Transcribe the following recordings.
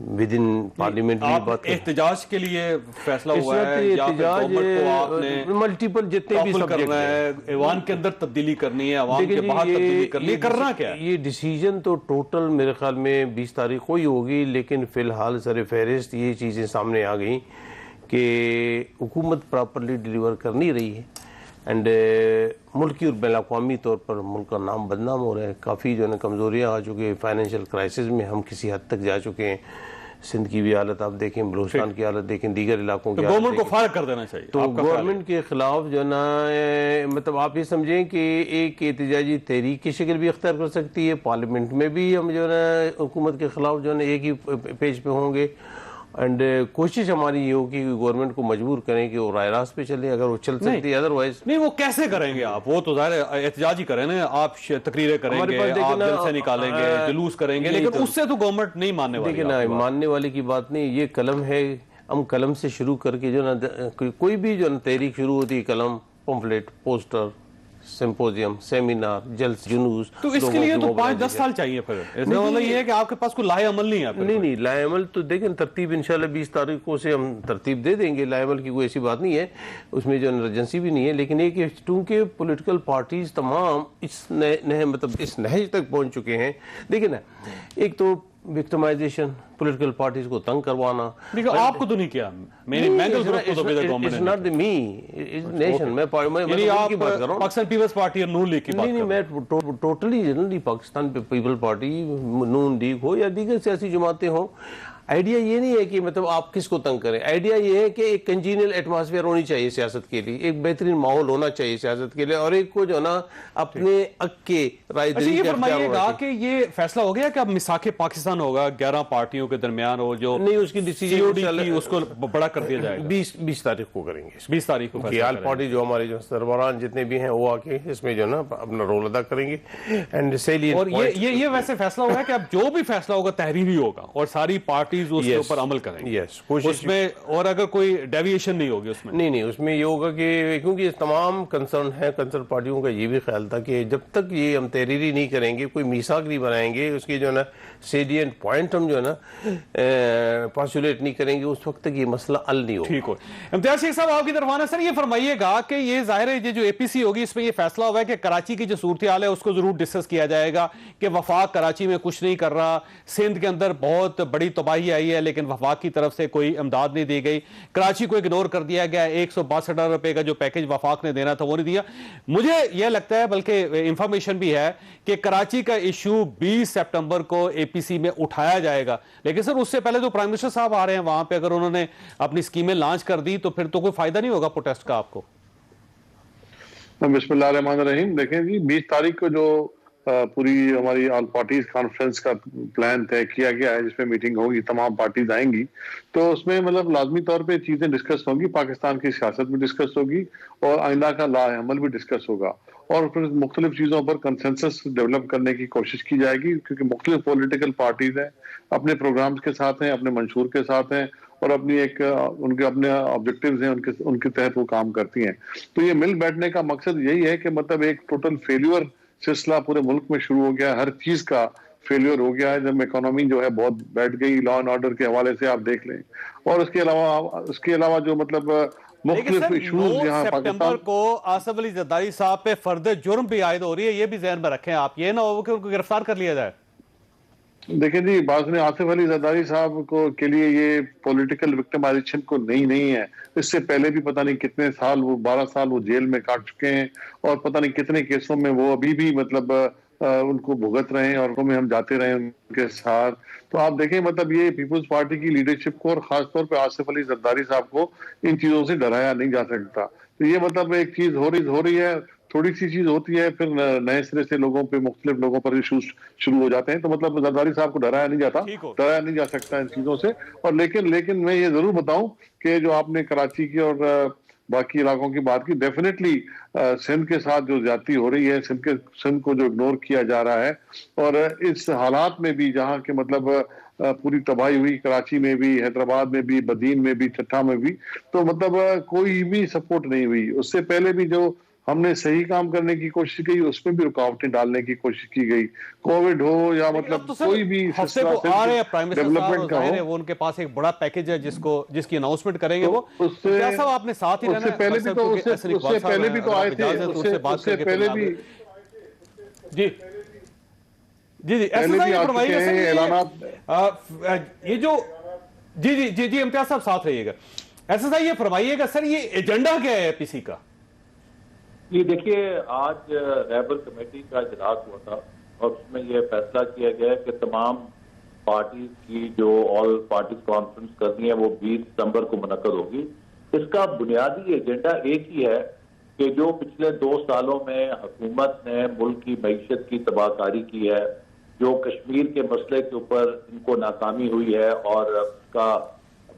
With in parliament بھی بات کریں. احتجاج کے لیے فیصلہ اس ہوا ہے وقت یا پھر گورنمنٹ کو آپ نے ملٹیپل جتنے بھی توفل سبجیکٹ کرنا ہے, ایوان کے اندر تبدیلی کرنی ہے, عوام کے باہر تبدیلی کرنی ہے, کرنا کیا ہے؟ یہ ڈیسیجن تو ٹوٹل میرے خیال میں 20 تاریخ کو ہی ہوگی, لیکن فی الحال سر فہرست یہ چیزیں سامنے آ گئیں کہ حکومت پراپرلی ڈیلیور کر نہیں رہی ہے, اینڈ ملکی اور بین الاقوامی طور پر ملک کا نام بدنام ہو رہا ہے. کافی جو ہے نا کمزوریاں آ چکی ہیں, فائنینشیل کرائسس میں ہم کسی حد تک جا چکے ہیں. سندھ کی بھی حالت آپ دیکھیں, بلوچستان کی حالت دیکھیں, دیگر علاقوں کی حالت گورنمنٹ کو دیکھیں. فارغ کر دینا چاہیے. تو گورنمنٹ کے خلاف جو ہے نا مطلب آپ یہ سمجھیں کہ ایک احتجاجی تحریک کی شکل بھی اختیار کر سکتی ہے. پارلیمنٹ میں بھی ہم جو ہے نا حکومت کے خلاف جو ہے نا ایک ہی پیج پہ ہوں گے, اینڈ کوشش ہماری یہ ہوگی کہ گورنمنٹ کو مجبور کریں کہ وہ رائے راست پہ چلے اگر وہ چل سکتی ہے, ادروائز نہیں. وہ کیسے کریں گے آپ؟ وہ تو ظاہر احتجاج ہی کریں نا, آپ تقریریں کریں گے, آپ جلسے نکالیں گے, جلوس کریں گے, لیکن اس سے تو گورنمنٹ نہیں ماننے والی. دیکھیں نا, ماننے والی کی بات نہیں, یہ قلم ہے, ہم قلم سے شروع کر کے جو نا کوئی بھی جو نا تحریک شروع ہوتی ہے, قلم, پمفلیٹ, پوسٹر, سمپوزیم, سیمینار, جلس, جلوس, تو اس کے لیے تو 5-10 سال چاہیے. پھر اس کا مطلب یہ ہے کہ آپ کے پاس کوئی لاہے عمل نہیں ہے. نہیں لاہے عمل تو دیکھیں ترتیب انشاءاللہ 20 تاریخ کو سے ہم ترتیب دے دیں گے. لاہے عمل کی کوئی ایسی بات نہیں ہے, اس میں جو ایمرجنسی بھی نہیں ہے, لیکن یہ کہ چونکہ پولیٹیکل پارٹیز تمام اس نہج تک پہنچ چکے ہیں. دیکھیں نا, ایک تو وکٹمائزیشن, پولیٹیکل پارٹیز کو تنگ کروانا. لیکن آپ کو تو نہیں کیا, پاکستان پیپلز پارٹی اور نون لیگ کی بات. نہیں میں ٹوٹلی جنرلی پاکستان پیپل پارٹی, نون لیگ ہو یا دیگر سیاسی جماعتیں ہوں, آئیڈیا یہ نہیں ہے کہ مطلب آپ کس کو تنگ کریں. آئیڈیا یہ ہے کہ ایک کنجینیل ایٹماسفیئر ہونی چاہیے سیاست کے لیے, ایک بہترین ماحول ہونا چاہیے سیاست کے لیے, اور ایک کو جو نا اپنے حق کے رائے دہی. یہ فرمائیے گا کہ یہ فیصلہ ہو گیا کہ اب میثاق پاکستان ہوگا 11 پارٹیوں کے درمیان, ہو جو نہیں اس کی ڈیسیجن اس کو بڑا کر دیا جائے گا. 20 تاریخ کو کریں گے. 20 تاریخ کو آل پارٹی جو ہمارے جو سربراہان جتنے بھی ہیں وہ آ کے اس میں جو نا اپنا رول ادا کریں گے. اور یہ ویسے فیصلہ ہوگا کہ اب جو بھی فیصلہ ہوگا تحریری ہوگا اور ساری پارٹیز اس کے اوپر عمل کریں گے. اس میں اور اگر کوئی ڈیویشن نہیں ہوگی اس میں نہیں, اس میں یہ ہوگا کہ کیونکہ تمام کنسرن ہے, کنسرن پارٹیوں کا یہ بھی خیال تھا کہ جب تک یہ ہم تحریری نہیں کریں گے, کوئی میثاق نہیں بنائیں گے, اس کی جو ہے نا سیلینٹ پوائنٹ ہم جو ہے نا پاسولیٹ نہیں کریں گے, اس وقت تک یہ مسئلہ حل نہیں ہوگا. ٹھیک ہو. امتیاز شیخ صاحب آپ کی طرف آنا. سر یہ فرمائیے گا کہ یہ ظاہر ہے جو اے پی سی ہوگی اس میں یہ فیصلہ ہوا ہے کہ کراچی کی جو صورتحال ہے اس کو ضرور ڈسکس کیا جائے گا کہ وفاق کراچی میں کچھ نہیں کر رہا, سندھ کے اندر بہت بڑی تباہی آئی ہے لیکن وفاق کی طرف سے کوئی امداد نہیں دی گئی, کراچی کو اگنور کر دیا گیا, 162 روپے کا جو پیکج وفاق نے دینا تھا وہ نہیں دیا. مجھے یہ لگتا ہے, بلکہ انفارمیشن بھی ہے کہ کراچی کا ایشو 20 سپٹمبر کو اے پی سی میں اٹھایا جائے گا, لیکن سر اس سے پہلے تو پرائم منسٹر صاحب آ رہے ہیں وہاں پہ, اگر انہوں نے اپنی اسکیمیں لانچ کر دی تو پھر تو کوئی فائدہ نہیں ہوگا پروٹیسٹ کا آپ کو. بسم اللہ الرحمن الرحیم. دیکھیں جی 20 تاریخ کو جو پوری ہماری آل پارٹیز کانفرنس کا پلان طے کیا گیا ہے جس میں میٹنگ ہوگی, تمام پارٹیز آئیں گی, تو اس میں مطلب لازمی طور پہ چیزیں ڈسکس ہوں گی, پاکستان کی سیاست بھی ڈسکس ہوگی اور آئندہ کا لاہ عمل بھی ڈسکس ہوگا, اور پھر مختلف چیزوں پر کنسنسس ڈیولپ کرنے کی کوشش کی جائے گی, کیونکہ مختلف پولیٹیکل پارٹیز ہیں, اپنے پروگرامز کے ساتھ ہیں, اپنے منشور کے ساتھ ہیں, اور اپنی ایک ان کے اپنے آبجیکٹیوز ہیں, ان کے تحت وہ کام کرتی ہیں. تو یہ مل بیٹھنے کا مقصد یہی ہے کہ مطلب ایک ٹوٹل فیلیور سلسلہ پورے ملک میں شروع ہو گیا, ہر چیز کا فیلیور ہو گیا ہے. جب اکانومی جو ہے بہت بیٹھ گئی, لا اینڈ آرڈر کے حوالے سے آپ دیکھ لیں, اور اس کے علاوہ جو مطلب مختلف ایشوز یہاں سپٹمبر کو آصف علی زرداری صاحب پہ فرد جرم بھی عائد ہو رہی ہے, یہ بھی ذہن میں رکھیں آپ, یہ نہ ہو کہ ان کو گرفتار کر لیا جائے. دیکھیں جی, بعض نے آصف علی زرداری صاحب کو کے لیے یہ پولیٹیکل وکٹمائزیشن کو نہیں ہے, اس سے پہلے بھی پتہ نہیں کتنے سال, وہ 12 سال وہ جیل میں کاٹ چکے ہیں, اور پتہ نہیں کتنے کیسوں میں وہ ابھی بھی مطلب ان کو بھگت رہے ہیں, اور میں ہم جاتے رہے ان کے ساتھ. تو آپ دیکھیں مطلب یہ پیپلز پارٹی کی لیڈرشپ کو اور خاص طور پہ آصف علی زرداری صاحب کو ان چیزوں سے ڈرایا نہیں جا سکتا. تو یہ مطلب ایک چیز ہو رہی ہے, تھوڑی سی چیز ہوتی ہے, پھر نئے سرے سے لوگوں پہ, مختلف لوگوں پر ایشوز شروع ہو جاتے ہیں. تو مطلب زرداری صاحب کو ڈرایا نہیں جا سکتا ان چیزوں سے. اور لیکن میں یہ ضرور بتاؤں کہ جو آپ نے کراچی کی اور باقی علاقوں کی بات کی, ڈیفینیٹلی سندھ کے ساتھ جو زیادتی ہو رہی ہے, سندھ کو جو اگنور کیا جا رہا ہے, اور اس حالات میں بھی جہاں کے مطلب پوری تباہی ہوئی, کراچی میں بھی, حیدرآباد میں بھی, بدین میں بھی, چٹھا میں بھی, تو مطلب کوئی بھی سپورٹ نہیں ہوئی. اس سے پہلے بھی جو ہم نے صحیح کام کرنے کی کوشش کی, اس میں بھی رکاوٹیں ڈالنے کی کوشش کی گئی, کووڈ ہو یا مطلب کوئی بھی ہفتے کو آ رہے ہیں پرائم منسٹر ڈیولپمنٹ کا صاحب, ہو. وہ ان کے پاس ایک بڑا پیکج ہے جس کی اناؤنسمنٹ کریں گے. وہ صاحب آپ نے ساتھ ہی رہنا ہے, اس سے پہلے بھی تو آئے تھے, اس سے پہلے بھی جی جی جی ایسا صاحب یہ فرمائیے گا سر, یہ جو جی امتیاز صاحب ساتھ رہیے گا, ایسا صاحب یہ فرمائیے گا سر یہ ایجنڈا کیا ہے پی سی کا؟ یہ دیکھیے آج رہبر کمیٹی کا اجلاس ہوا تھا اور اس میں یہ فیصلہ کیا گیا کہ تمام پارٹیز کی جو آل پارٹیز کانفرنس کرنی ہے وہ 20 ستمبر کو منعقد ہوگی. اس کا بنیادی ایجنڈا ایک ہی ہے کہ جو پچھلے 2 سالوں میں حکومت نے ملک کی معیشت کی تباہ کاری کی ہے, جو کشمیر کے مسئلے کے اوپر ان کو ناکامی ہوئی ہے اور اس کا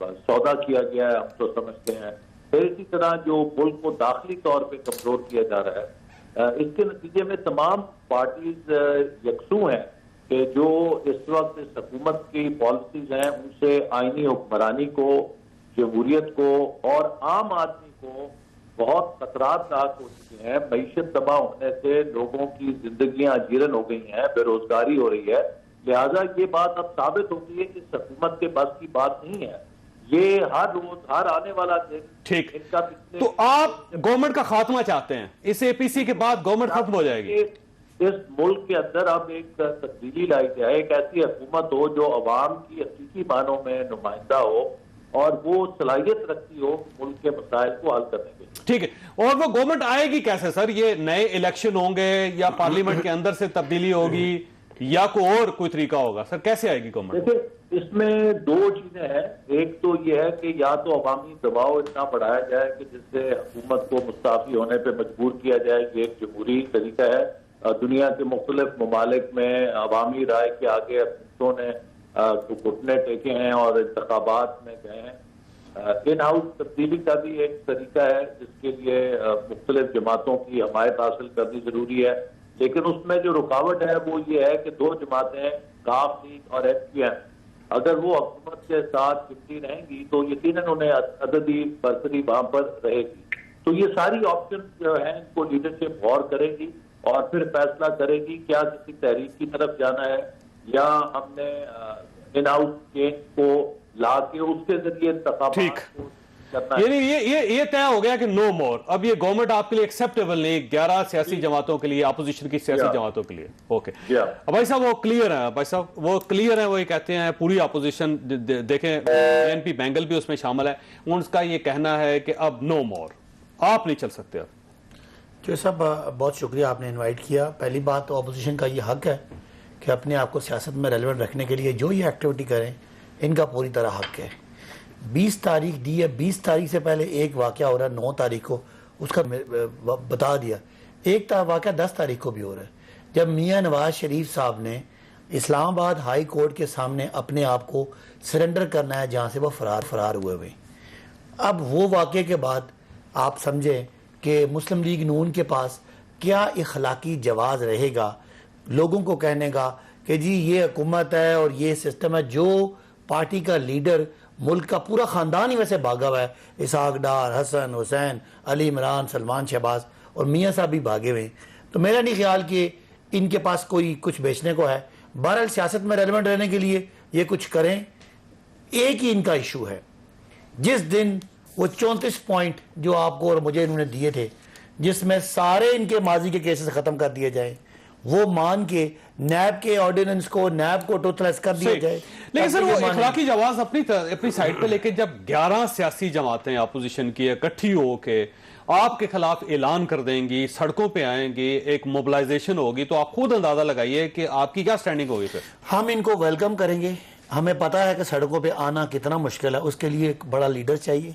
سودا کیا گیا ہے, ہم تو سمجھتے ہیں. پھر اسی طرح جو ملک کو داخلی طور پہ کمزور کیا جا رہا ہے, اس کے نتیجے میں تمام پارٹیز یکسو ہیں کہ جو اس وقت اس حکومت کی پالیسیز ہیں ان سے آئینی حکمرانی کو, جمہوریت کو اور عام آدمی کو بہت خطرات لاحق ہو چکے ہیں. معیشت تباہ ہونے سے لوگوں کی زندگیاں اجیرن ہو گئی ہیں, بے روزگاری ہو رہی ہے. لہٰذا یہ بات اب ثابت ہو گئی ہے کہ اس حکومت کے بس کی بات نہیں ہے. یہ ہر روز, ہر آنے والا دن. ٹھیک, تو آپ گورنمنٹ کا خاتمہ چاہتے ہیں, اس اے پی سی کے بعد گورنمنٹ ختم ہو جائے گی. اس ملک کے اندر اب ایک تبدیلی لائی جائے, ایک ایسی حکومت ہو جو عوام کی حقیقی معنوں میں نمائندہ ہو اور وہ صلاحیت رکھتی ہو ملک کے مسائل کو حل کرنے کے لیے. ٹھیک ہے, اور وہ گورنمنٹ آئے گی کیسے سر؟ یہ نئے الیکشن ہوں گے یا پارلیمنٹ کے اندر سے تبدیلی ہوگی یا کوئی طریقہ ہوگا سر؟ کیسے آئے گی گورنمنٹ؟ دیکھیں اس میں 2 چیزیں ہیں. ایک تو یہ ہے کہ یا تو عوامی دباؤ اتنا بڑھایا جائے کہ جس سے حکومت کو مستعفی ہونے پہ مجبور کیا جائے. یہ ایک جمہوری طریقہ ہے. دنیا کے مختلف ممالک میں عوامی رائے کے آگے حکومتوں نے گھٹنے ٹیکے ہیں اور انتخابات میں گئے ہیں. ان ہاؤس تبدیلی کا بھی ایک طریقہ ہے جس کے لیے مختلف جماعتوں کی حمایت حاصل کرنی ضروری ہے. لیکن اس میں جو رکاوٹ ہے وہ یہ ہے کہ 2 جماعتیں کاف لیگ اور ایف پی ایم اگر وہ حکومت کے ساتھ چمٹی رہیں گی تو یقیناً انہیں عددی برتری وہاں پر رہے گی. تو یہ ساری آپشن جو ہیں ان کو لیڈرشپ غور کرے گی اور پھر فیصلہ کرے گی کیا کسی تحریک کی طرف جانا ہے یا ہم نے ان ہاؤس چینج کو لا کے اس کے ذریعے انتخابات کو کرنا ہے. یعنی یہ طے ہو گیا کہ نو مور, اب یہ گورنمنٹ آپ کے لیے ایکسیپٹیبل نہیں 11 سیاسی جماعتوں کے لیے, اپوزیشن کی سیاسی جماعتوں کے لیے. اوکے بھائی صاحب وہ کلیئر ہیں, بھائی صاحب وہ کلیئر ہیں, وہ یہ کہتے ہیں پوری اپوزیشن, دیکھیں این پی بینگل بھی اس میں شامل ہے, ان کا یہ کہنا ہے کہ اب نو مور, آپ نہیں چل سکتے. اب جو صاحب بہت شکریہ آپ نے انوائٹ کیا. پہلی بات تو اپوزیشن کا یہ حق ہے کہ اپنے آپ کو سیاست میں ریلیونٹ رکھنے کے لیے جو یہ ایکٹیویٹی کریں ان کا پوری طرح حق ہے. 20 تاریخ دی ہے, 20 تاریخ سے پہلے ایک واقعہ ہو رہا ہے 9 تاریخ کو, اس کا بتا دیا. ایک واقعہ 10 تاریخ کو بھی ہو رہا ہے جب میاں نواز شریف صاحب نے اسلام آباد ہائی کورٹ کے سامنے اپنے آپ کو سرنڈر کرنا ہے جہاں سے وہ فرار ہوئے. اب وہ واقعے کے بعد آپ سمجھیں کہ مسلم لیگ نون کے پاس کیا اخلاقی جواز رہے گا لوگوں کو کہنے کا کہ جی یہ حکومت ہے اور یہ سسٹم ہے. جو پارٹی کا لیڈر, ملک کا پورا خاندان ہی ویسے بھاگا ہوا ہے, اسحاق ڈار, حسن, حسین, علی عمران, سلمان شہباز اور میاں صاحب بھی بھاگے ہوئے ہیں. تو میرا نہیں خیال کہ ان کے پاس کوئی کچھ بیچنے کو ہے. بہرحال سیاست میں ریلیونٹ رہنے کے لیے یہ کچھ کریں. ایک ہی ان کا ایشو ہے, جس دن وہ 34 پوائنٹ جو آپ کو اور مجھے انہوں نے دیے تھے جس میں سارے ان کے ماضی کے کیسز ختم کر دیے جائیں, وہ مان کے نیب کے آرڈیننس کو, نیب کو ٹوٹلائز کر دیا جائے. لیکن سر وہ اخلاقی جواز اپنی سائٹ پہ لے کے جب 11 سیاسی جماعتیں اپوزیشن کی اکٹھی ہو کے آپ کے خلاف اعلان کر دیں گی, سڑکوں پہ آئیں گی, ایک موبلائزیشن ہوگی, تو آپ خود اندازہ لگائیے کہ آپ کی کیا سٹینڈنگ ہوگی. پھر ہم ان کو ویلکم کریں گے. ہمیں پتا ہے کہ سڑکوں پہ آنا کتنا مشکل ہے, اس کے لیے ایک بڑا لیڈر چاہیے,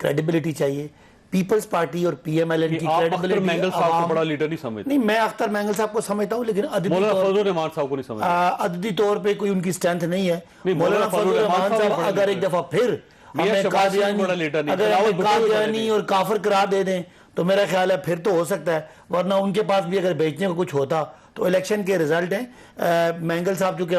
کریڈیبلٹی چاہیے. پیپلز پارٹی اور پی ایم ایل این کی کریڈیبلٹی مینگل صاحب کو بڑا لیڈر نہیں سمجھتے. نہیں, میں اختر مینگل صاحب کو سمجھتا ہوں لیکن مولانا فضل الرحمان صاحب کو نہیں سمجھتا. عددی طور پہ کوئی ان کی اسٹرینتھ نہیں ہے. مولانا فضل الرحمان صاحب اگر ایک دفعہ پھر ہمیں قادیانی اور کافر قرار دے دیں تو میرا خیال ہے پھر تو ہو سکتا ہے, ورنہ ان کے پاس بھی اگر بیچنے کو کچھ ہوتا تو الیکشن کے رزلٹ ہیں. مینگل صاحب چونکہ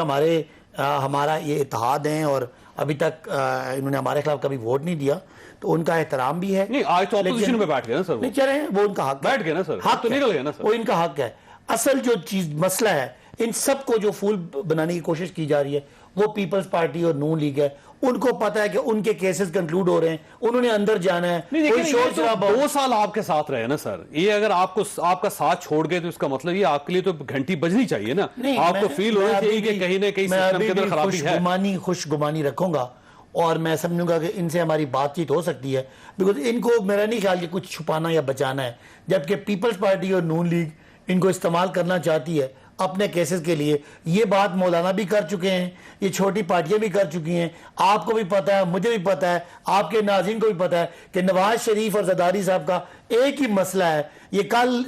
ہمارا یہ اتحاد ہیں اور ابھی تک انہوں نے ہمارے خلاف کبھی ووٹ نہیں دیا, تو ان کا احترام بھی ہے. نہیں آج تو اپوزیشن میں بیٹھ گئے نا سر, نہیں چلے وہ ان کا حق بیٹھ گئے نا سر, حق تو نکل گئے نا سر, وہ ان کا حق ہے. اصل جو چیز مسئلہ ہے ان سب کو جو پھول بنانے کی کوشش کی جا رہی ہے وہ پیپلز پارٹی اور نون لیگ ہے. ان کو پتا ہے کہ ان کے کیسز کنکلوڈ ہو رہے ہیں, انہوں نے اندر جانا ہے. کوئی شور شرابہ 2 سال آپ کے ساتھ رہے نا سر, یہ اگر آپ کا ساتھ چھوڑ گئے تو اس کا مطلب یہ آپ کے لیے تو گھنٹی بجنی چاہیے نا, آپ کو فیل ہونا چاہیے کہ کہیں نہ کہیں سسٹم کے اندر خرابی ہے. خوش گمانی رکھوں گا اور میں سمجھوں گا کہ ان سے ہماری بات چیت ہو سکتی ہے, بیکاز ان کو میرا نہیں خیال کہ کچھ چھپانا یا بچانا ہے, جبکہ پیپلز پارٹی اور نون لیگ ان کو استعمال کرنا چاہتی ہے اپنے کیسز کے لیے. یہ بات مولانا بھی کر چکے ہیں, یہ چھوٹی پارٹیاں بھی کر چکی ہیں, آپ کو بھی پتا ہے, مجھے بھی پتا ہے, آپ کے ناظرین کو بھی پتا ہے کہ نواز شریف اور زرداری صاحب کا ایک ہی مسئلہ ہے. یہ کل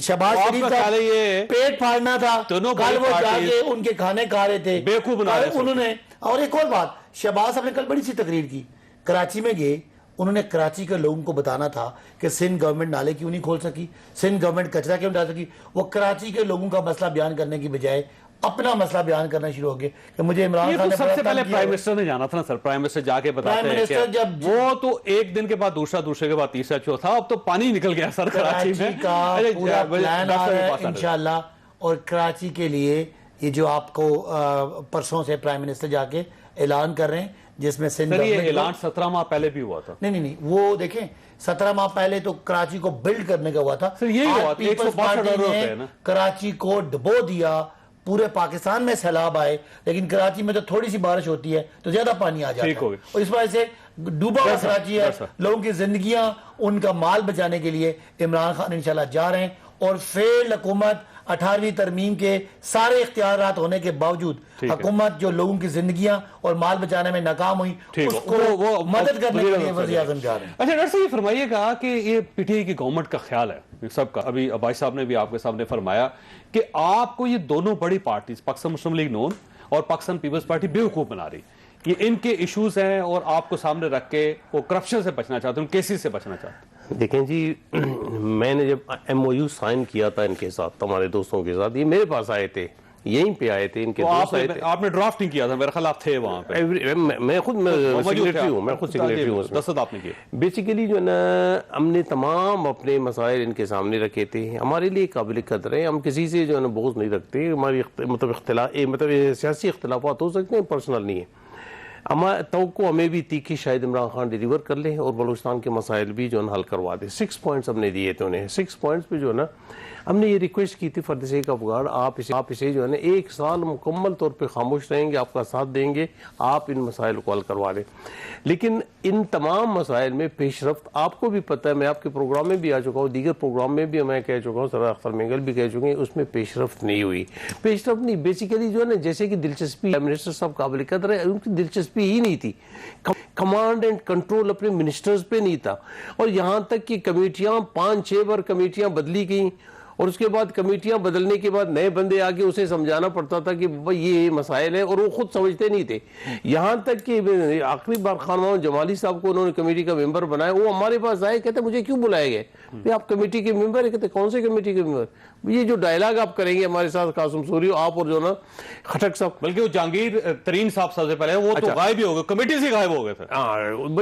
شہباز شریف کا پیٹ پھاڑنا تھا, کل وہ جا کے ان کے کھانے کھا رہے تھے انہوں نے. اور ایک اور بات, شہباز صاحب نے کل بڑی سی تقریر کی, کراچی میں گئے, انہوں نے کراچی کے لوگوں کو بتانا تھا کہ سندھ گورنمنٹ نالے کیوں نہیں کھول سکی, سندھ گورنمنٹ کچرا کیوں ڈال سکی. وہ کراچی کے لوگوں کا مسئلہ بیان کرنے کی بجائے اپنا مسئلہ بیان کرنا شروع ہو گیا کہ مجھے عمران خان نے سب سے پہلے پرائم منسٹر نے جانا تھا نا سر, پرائم منسٹر جا کے بتاتے ہیں کہ وہ تو ایک دن کے بعد دوسرا, دوسرے کے بعد تیسرا, چوتھا, اب تو پانی نکل گیا سر کراچی میں کا پورا پلان آ رہا ہے انشاءاللہ. اور کراچی کے لیے یہ جو آپ کو پرسوں سے پرائم منسٹر جا کے اعلان کر رہے ہیں, جس میں سندھ اعلان 17 ماہ پہلے بھی ہوا تھا. نہیں وہ دیکھیں 17 ماہ پہلے تو کراچی کو بلڈ کرنے کا ہوا تھا. یہی ہوا, پیپلز پارٹی نے کراچی کو ڈبو دیا, پورے پاکستان میں سیلاب آئے, لیکن کراچی میں تو تھوڑی سی بارش ہوتی ہے تو زیادہ پانی آ جاتا ہے, اور اس وجہ سے ڈوبا ہوا کراچی ہے. لوگوں کی زندگیاں, ان کا مال بچانے کے لیے عمران خان انشاءاللہ جا رہے ہیں, اور فیل حکومت 18ویں ترمیم کے سارے اختیارات ہونے کے باوجود حکومت جو لوگوں کی زندگیاں اور مال بچانے میں ناکام ہوئی, اس کو مدد کرنے کے لیے وزیر اعظم جا رہے ہیں. اچھا ڈاکٹر صاحب یہ فرمائیے گا کہ یہ پی ٹی آئی کی گورنمنٹ کا خیال ہے سب کا, ابھی عباس صاحب نے بھی آپ کے سامنے فرمایا کہ آپ کو یہ دونوں بڑی پارٹیز پاکستان مسلم لیگ نون اور پاکستان پیپلز پارٹی بیوقوف بنا رہی, یہ ان کے ایشوز ہیں اور آپ کو سامنے رکھ کے وہ کرپشن سے بچنا چاہتے ہیں, کیسز سے بچنا چاہتے ہیں. دیکھیں جی, میں نے جب ایم او یو سائن کیا تھا ان کے ساتھ, ہمارے دوستوں کے ساتھ, یہ میرے پاس آئے تھے, یہیں پہ آئے تھے, ان کے دوست آئے تھے. آپ نے ڈرافٹنگ کیا تھا میرے خیال, آپ تھے وہاں پہ. میں خود سیکریٹری ہوں, میں خود سیکریٹری ہوں. دستخط آپ نے کیے. بیسیکلی جو ہے نا, ہم نے تمام اپنے مسائل ان کے سامنے رکھے تھے. ہمارے لیے قابل قدر ہے, ہم کسی سے جو ہے نا بغض نہیں رکھتے. ہماری مطلب سیاسی اختلافات ہو سکتے ہیں, پرسنل نہیں ہے. توقع ہمیں بھی تھی کہ شاید عمران خان ڈیلیور کر لیں اور بلوچستان کے مسائل بھی جو ہے حل کروا دیں. 6 پوائنٹس ہم نے دیے تھے انہیں. 6 پوائنٹس پہ جو ہے نا ہم نے یہ ریکویسٹ کی تھی for the sake of God, آپ اسے جو ہے نا 1 سال مکمل طور پہ خاموش رہیں گے, آپ کا ساتھ دیں گے, آپ ان مسائل کو حل کروا دیں. لیکن ان تمام مسائل میں پیش رفت آپ کو بھی پتہ ہے, میں آپ کے پروگرام میں بھی آ چکا ہوں, دیگر پروگرام میں بھی میں کہہ چکا ہوں, سردار اختر مینگل بھی کہہ چکے ہیں, اس میں پیش رفت نہیں ہوئی. پیش رفت نہیں, بیسیکلی جو ہے نا جیسے کہ دلچسپی منسٹر صاحب قابل قدر ہے, ان کی دلچسپی ہی نہیں تھی. کمانڈ اینڈ کنٹرول اپنے منسٹرز پہ نہیں تھا, اور یہاں تک کہ کمیٹیاں 5-6 بار کمیٹیاں بدلی گئیں, اور اس کے بعد کمیٹیاں بدلنے کے بعد نئے بندے آگے اسے سمجھانا پڑتا تھا کہ یہ مسائل ہیں, اور وہ خود سمجھتے نہیں تھے. یہاں تک کہ آخری بار خان محمد جمالی صاحب کو انہوں نے کمیٹی کا ممبر بنایا, وہ ہمارے پاس آئے, کہتے مجھے کیوں بلائے گئے, آپ کمیٹی کے ممبر ہیں. کہتے کون سے کمیٹی کے ممبر, یہ جو ڈائلاگ آپ کریں گے ہمارے ساتھ قاسم سوری آپ اور جو نا خٹک صاحب, بلکہ وہ جہانگیر ترین صاحب سب سے پہلے وہ تو غائب ہی ہو گئے, کمیٹی سے غائب ہو گئے تھے.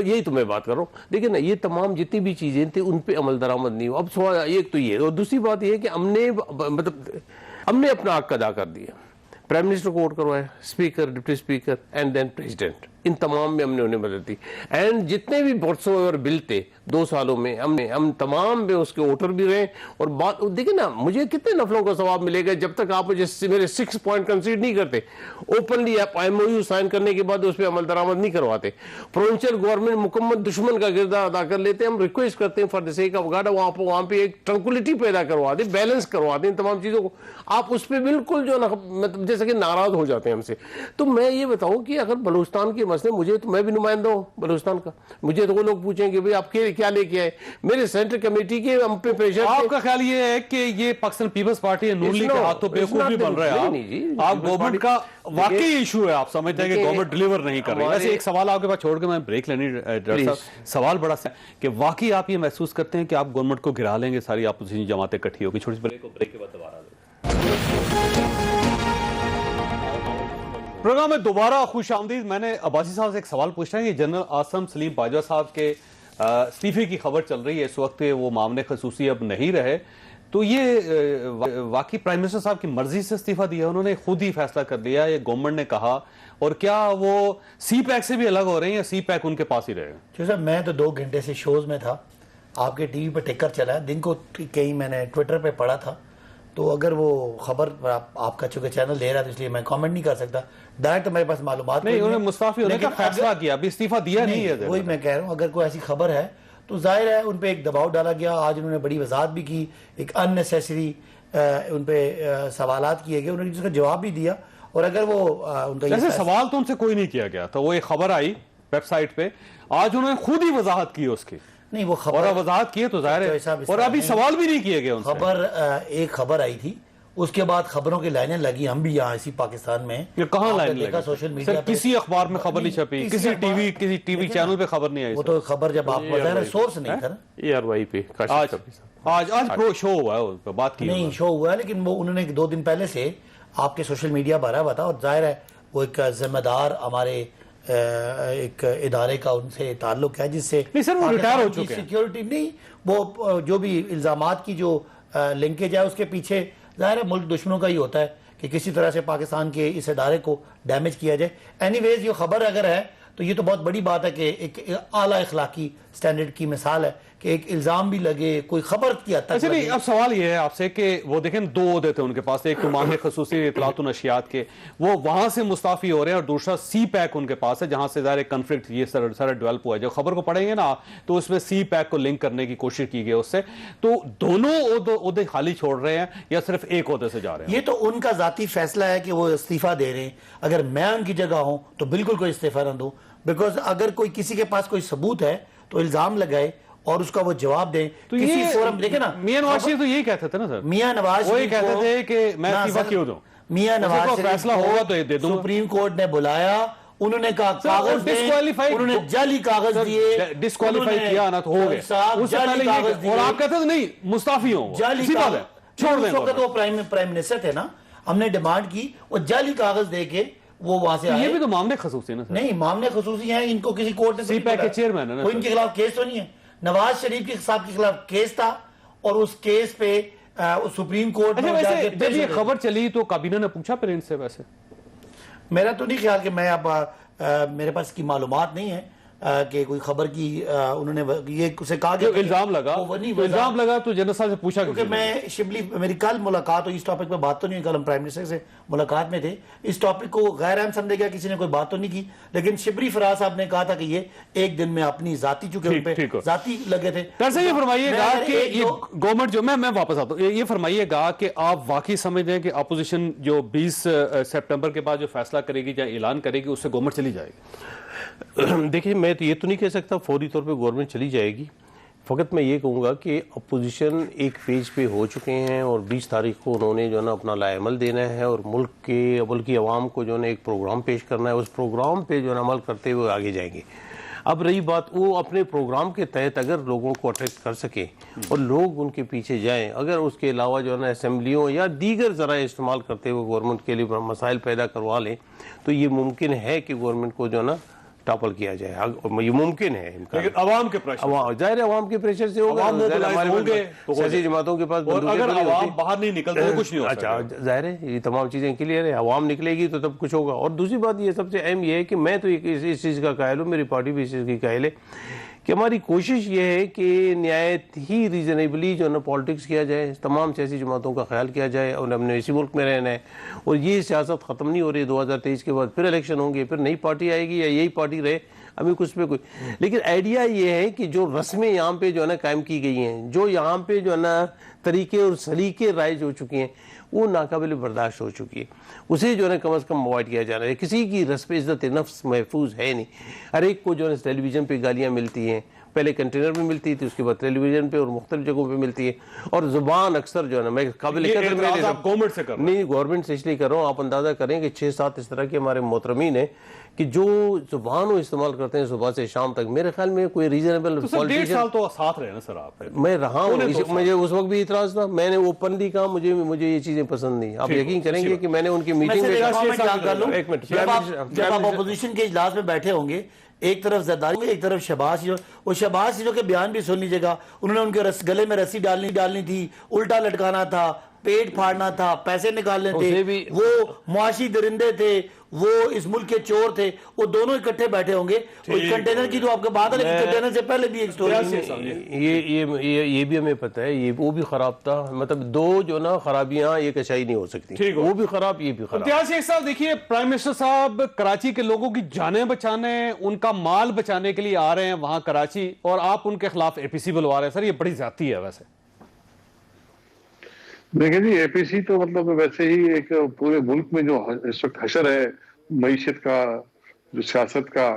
یہی تو میں بات کر رہا ہوں. دیکھیں نا, یہ تمام جتنی بھی چیزیں تھیں ان پہ عمل درآمد نہیں ہوا. اب سوال ایک تو یہ, اور دوسری بات یہ ہے کہ ہم نے اپنا حق ادا کر دیا. پرائم منسٹر کو ووٹ کروایا, speaker, deputy speaker and then president, ان تمام میں ہم نے انہیں مدد دی. اینڈ جتنے بھی بل تھے 2 سالوں میں ہم تمام میں اس کے ووٹر بھی رہے. اور بات دیکھیں نا, مجھے کتنے نفلوں کا ثواب ملے گا جب تک آپ میرے 6 پوائنٹ کنسیڈ نہیں کرتے, اوپنلی آپ ایم او یو سائن کرنے کے بعد اس پہ عمل درآمد نہیں کرواتے, پروونشل گورنمنٹ مکمل دشمن کا کردار ادا کر لیتے. ہم ریکویسٹ کرتے ہیں for the sake of God, وہاں پہ ایک ٹرنکولیٹی پیدا کروا دیں, بیلنس کروا دیں تمام چیزوں کو. آپ اس پہ بالکل جو مطلب جیسے کہ ناراض ہو جاتے ہیں ہم سے. تو میں یہ بتاؤں کہ اگر بلوچستان کے مسئلے, مجھے تو, میں بھی نمائندہ ہوں بلوچستان کا, مجھے تو وہ لوگ پوچھیں کہ بھئی آپ کیا لے کے آئے, میرے سینٹر کمیٹی کے ہم پہ پریشر. آپ کا خیال یہ ہے کہ یہ پاکستان پیپلز پارٹی ہے نون لیگ کے ہاتھوں بیوقوف بھی بن رہے ہیں, آپ گورنمنٹ کا واقعی ایشو ہے, آپ سمجھتے ہیں کہ گورنمنٹ ڈیلیور نہیں کر رہی. ویسے ایک سوال آپ کے پاس چھوڑ کے میں بریک لینی, ڈاکٹر صاحب سوال بڑا سا کہ واقعی آپ یہ محسوس کرتے ہیں کہ آپ گورنمنٹ کو گرا لیں گے, ساری اپوزیشن جماعتیں اکٹھی ہوگی. چھوٹی سی بریک کے بعد دوبارہ پروگرام میں دوبارہ خوش آمدید. میں نے عباسی صاحب سے ایک سوال پوچھا ہے, یہ جنرل عاصم سلیم باجوہ صاحب کے استعفے کی خبر چل رہی ہے اس وقت، وہ معاملے خصوصی اب نہیں رہے، تو یہ واقعی پرائم منسٹر صاحب کی مرضی سے استعفیٰ دیا، انہوں نے خود ہی فیصلہ کر لیا، یہ گورنمنٹ نے کہا؟ اور کیا وہ سی پیک سے بھی الگ ہو رہے ہیں یا سی پیک ان کے پاس ہی رہے گا؟ جو صاحب میں تو 2 گھنٹے سے شوز میں تھا، آپ کے ٹی وی پہ ٹکر چلا ہے، دن کو کہیں میں نے ٹویٹر پہ پڑھا تھا، تو اگر وہ خبر آپ کا چونکہ چینل دے رہا ہے تو اس لیے میں کامنٹ نہیں کر سکتا، ڈائریکٹ میرے پاس معلومات نہیں، انہوں نے مستعفی ہونے کا فیصلہ کیا، ابھی استعفیٰ دیا نہیں ہے۔ وہی میں کہہ رہا ہوں، اگر کوئی ایسی خبر ہے تو ظاہر ہے ان پہ ایک دباؤ ڈالا گیا، آج انہوں نے بڑی وضاحت بھی کی، ایک ان نیسیسری ان پہ سوالات کیے گئے، انہوں نے اس کا جواب بھی دیا، اور اگر وہ ان کا جیسے سوال تو ان سے کوئی نہیں کیا گیا تھا، وہ ایک خبر آئی ویب سائٹ پہ، آج انہوں نے خود ہی وضاحت کی اس کی، نہیں وہ اور وضاحت کی تو ظاہر ہے، اور ابھی سوال بھی نہیں کیے گئے ان سے۔ ایک خبر آئی تھی، اس کے بعد خبروں کی لائنیں لگی، ہم بھی یہاں اسی پاکستان میں، یہ کہاں لائن لگی؟ سوشل میڈیا پہ کسی اخبار میں خبر نہیں چھپی، کسی ٹی وی چینل پہ خبر نہیں آئی، وہ تو خبر جب آپ بظاہر سورس نہیں تھا نا، ARY پہ آج شو ہوا ہے، بات کی نہیں شو ہوا ہے، لیکن وہ انہوں نے 2 دن پہلے سے آپ کے سوشل میڈیا بھرا ہوا تھا، اور ظاہر ہے وہ ایک ذمہ دار ہمارے ایک ادارے کا ان سے تعلق ہے، جس سے وہ ریٹائر ہو چکے ہیں، سیکیورٹی نہیں، وہ جو بھی الزامات کی جو لنکیج ہے اس کے پیچھے ظاہر ہے ملک دشمنوں کا ہی ہوتا ہے کہ کسی طرح سے پاکستان کے اس ادارے کو ڈیمیج کیا جائے۔ اینی ویز یہ خبر اگر ہے تو یہ تو بہت بڑی بات ہے کہ ایک اعلیٰ اخلاقی سٹینڈرڈ کی مثال ہے کہ ایک الزام بھی لگے، کوئی خبر کی حد تک لگے۔ اب سوال یہ ہے آپ سے کہ وہ دیکھیں 2 عہدے تھے ان کے پاس، ایک تو معاملے خصوصی اطلاعات و نشریات کے، وہ وہاں سے مستعفی ہو رہے ہیں، اور دوسرا سی پیک ان کے پاس ہے جہاں سے ظاہر کنفلکٹ یہ سارا ڈیولپ ہوا ہے۔ جب خبر کو پڑھیں گے نا تو اس میں سی پیک کو لنک کرنے کی کوشش کی گئی اس سے، تو دونوں عہدے خالی چھوڑ رہے ہیں یا صرف ایک عہدے سے جا رہے ہیں؟ یہ تو ان کا ذاتی فیصلہ ہے کہ وہ استعفیٰ دے رہے ہیں، اگر میں ان کی جگہ ہوں تو بالکل کوئی استعفیٰ نہ دوں، بیکاز اگر کوئی کسی کے پاس کوئی ثبوت ہے تو الزام لگائے اور اس کا وہ جواب دیں۔ تو کسی یہ فورم دیکھیں نا، میاں نواز شریف تو یہی کہتے تھے نا سر، میاں نواز وہی شریف کہتے تھے کہ میں استعفیٰ کیوں دوں، میاں نواز شریف فیصلہ ہوگا تو یہ دے دوں، سپریم کورٹ نے بلایا، انہوں نے کہا کاغذ دیں، انہوں نے جعلی کاغذ دیے، ڈسکوالیفائی کیا نا تو ہو گئے، اس سے پہلے یہ، اور آپ کہتے تھے نہیں مستعفی ہوں، جعلی کاغذ چھوڑ دیں، اس وقت وہ پرائم منسٹر تھے نا، ہم نے ڈیمانڈ کی وہ جعلی کاغذ دے کے وہ وہاں سے آئے۔ یہ بھی تو معاملے خصوصی نا سر، نہیں معاملے خصوصی ہیں، ان کو کسی کورٹ نے سی پیک کے چیئرمین ہے نا، کوئی ان کے خلاف کیس تو نہیں ہے، نواز شریف کے صاحب کے خلاف کیس تھا، اور اس کیس پہ سپریم کورٹ میں جا کے جب یہ خبر چلی تو کابینہ نے پوچھا پھر ان سے؟ ویسے میرا تو نہیں خیال کہ میں اب میرے پاس کی معلومات نہیں ہے کہ کوئی خبر کی انہوں نے یہ اسے کہا کہ الزام لگا تو جنرل صاحب سے پوچھا، کیونکہ میں شبلی میری کل ملاقات ہوئی، اس ٹاپک پہ بات تو نہیں ہوئی، کل ہم پرائم منسٹر سے ملاقات میں تھے، اس ٹاپک کو غیر اہم سمجھے گیا، کسی نے کوئی بات تو نہیں کی، لیکن شبری فراز صاحب نے کہا تھا کہ یہ ایک دن میں اپنی ذاتی چونکہ ان پہ ذاتی لگے تھے۔ یہ فرمائیے گا کہ یہ گورنمنٹ جو میں واپس آتا ہوں، یہ فرمائیے گا کہ آپ واقعی سمجھ رہے ہیں کہ اپوزیشن جو 20 سپٹمبر کے بعد جو فیصلہ کرے گی یا اعلان کرے گی اس سے گورنمنٹ چلی جائے گی؟ دیکھیں میں تو یہ تو نہیں کہہ سکتا فوری طور پہ گورنمنٹ چلی جائے گی، فقط میں یہ کہوں گا کہ اپوزیشن ایک پیج پہ ہو چکے ہیں، اور 20 تاریخ کو انہوں نے جو ہے نا اپنا لائے عمل دینا ہے، اور ملک کی عوام کو جو ہے نا ایک پروگرام پیش کرنا ہے، اس پروگرام پہ جو ہے نا عمل کرتے ہوئے آگے جائیں گے۔ اب رہی بات وہ اپنے پروگرام کے تحت اگر لوگوں کو اٹریکٹ کر سکیں اور لوگ ان کے پیچھے جائیں، اگر اس کے علاوہ جو ہے نا اسمبلیوں یا دیگر ذرائع استعمال کرتے ہوئے گورنمنٹ کے لیے مسائل پیدا کروا لیں، تو یہ ممکن ہے کہ گورنمنٹ کو جو ہے نا ٹاپل کیا جائے، یہ ممکن ہے۔ لیکن عوام کے پریشر، ظاہر ہے عوام کے پریشر سے ہوگا، سیاسی جماعتوں کے پاس، اور اگر عوام باہر نہیں نکلتے تو کچھ نہیں ہو سکتا۔ اچھا ظاہر ہے یہ تمام چیزیں کلیئر ہے، عوام نکلے گی تو تب کچھ ہوگا۔ اور دوسری بات یہ سب سے اہم یہ ہے کہ میں تو اس چیز کا قائل ہوں، میری پارٹی بھی اس چیز کی قائل ہے کہ ہماری کوشش یہ ہے کہ نہایت ہی ریزنیبلی جو ہے نا پالیٹکس کیا جائے، تمام سیاسی جماعتوں کا خیال کیا جائے، اور ہم نے اسی ملک میں رہنا ہے، اور یہ سیاست ختم نہیں ہو رہی، 2023 کے بعد پھر الیکشن ہوں گے، پھر نئی پارٹی آئے گی یا یہی پارٹی رہے، ابھی کچھ پہ کوئی، لیکن آئیڈیا یہ ہے کہ جو رسمیں یہاں پہ جو ہے نا قائم کی گئی ہیں، جو یہاں پہ جو ہے نا طریقے اور سلیقے رائج ہو چکی ہیں، وہ ناقابل برداشت ہو چکی ہے، اسے جو ہے کم از کم اوائڈ کیا جانا ہے۔ کسی کی عزت نفس محفوظ ہے نہیں، ہر ایک کو جو ہے ٹیلی ویژن پہ گالیاں ملتی ہیں، پہلے کنٹینر میں ملتی تھی، اس کے بعد ٹیلی ویژن پہ اور مختلف جگہوں پہ ملتی ہے، اور زبان اکثر جو ہے نا میں قابل گورنمنٹ سے کر رہا نہیں، گورنمنٹ سے اس لیے کر رہا ہوں، آپ اندازہ کریں کہ 6-7 اس طرح کے ہمارے محترمین ہیں کہ جو زبان وہ استعمال کرتے ہیں صبح سے شام تک، میرے خیال میں کوئی ریزنیبل پولیٹیشین 1.5 سال تو ساتھ رہے نا سر آپ، میں رہا ہوں، مجھے اس وقت بھی اعتراض تھا، میں نے اوپنلی کہا مجھے یہ چیزیں پسند نہیں، آپ یقین کریں گے کہ میں نے ان کی میٹنگ میں جب آپ اپوزیشن کے اجلاس میں بیٹھے ہوں گے، ایک طرف زرداری، ایک طرف شہباز شریف. وہ شہباز شریف کے بیان بھی سن لیجیے گا. انہوں نے ان کے گلے میں رسی ڈالنی تھی، الٹا لٹکانا تھا، پیٹ پھاڑنا تھا، پیسے نکالنے تھے. وہ معاشی درندے تھے، وہ اس ملک کے چور تھے. وہ دونوں اکٹھے بیٹھے ہوں گے. کنٹینر کی تو آپ کا بات ہے، لیکن کنٹینر سے پہلے بھی ایک سٹوری یہ بھی ہمیں پتہ ہے، وہ بھی خراب تھا. مطلب دو جو نا خرابیاں ایک اچھائی نہیں ہو سکتی، وہ بھی خراب یہ بھی خراب. امتیاز شیخ صاحب دیکھیے، پرائم منسٹر صاحب کراچی کے لوگوں کی جانیں بچانے، ان کا مال بچانے کے لیے آ رہے ہیں وہاں کراچی، اور آپ ان کے خلاف اے پی سی بلوا رہے ہیں. سر یہ بڑی زیادتی ہے. ویسے دیکھیں جی، اے پی سی تو مطلب ویسے ہی ایک پورے ملک میں جو اس وقت حشر ہے معیشت کا، جو سیاست کا،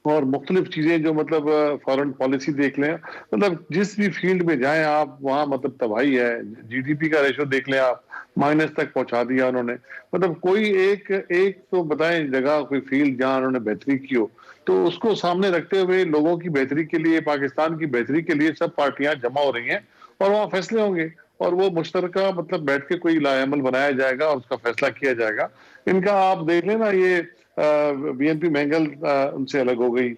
اور مختلف چیزیں جو مطلب فارن پالیسی دیکھ لیں، مطلب جس بھی فیلڈ میں جائیں آپ وہاں مطلب تباہی ہے. جی ڈی پی کا ریشو دیکھ لیں آپ، مائنس تک پہنچا دیا انہوں نے. مطلب کوئی ایک تو بتائیں جگہ، کوئی فیلڈ جہاں انہوں نے بہتری کی ہو، تو اس کو سامنے رکھتے ہوئے لوگوں کی بہتری کے لیے، پاکستان کی بہتری کے لیے سب پارٹیاں جمع ہو رہی ہیں، اور وہاں فیصلے ہوں گے، اور وہ مشترکہ مطلب بیٹھ کے کوئی لائحہ عمل بنایا جائے گا اور اس کا فیصلہ کیا جائے گا. ان کا آپ دیکھ لیں نا، یہ بی این پی مینگل ان سے الگ ہو گئی.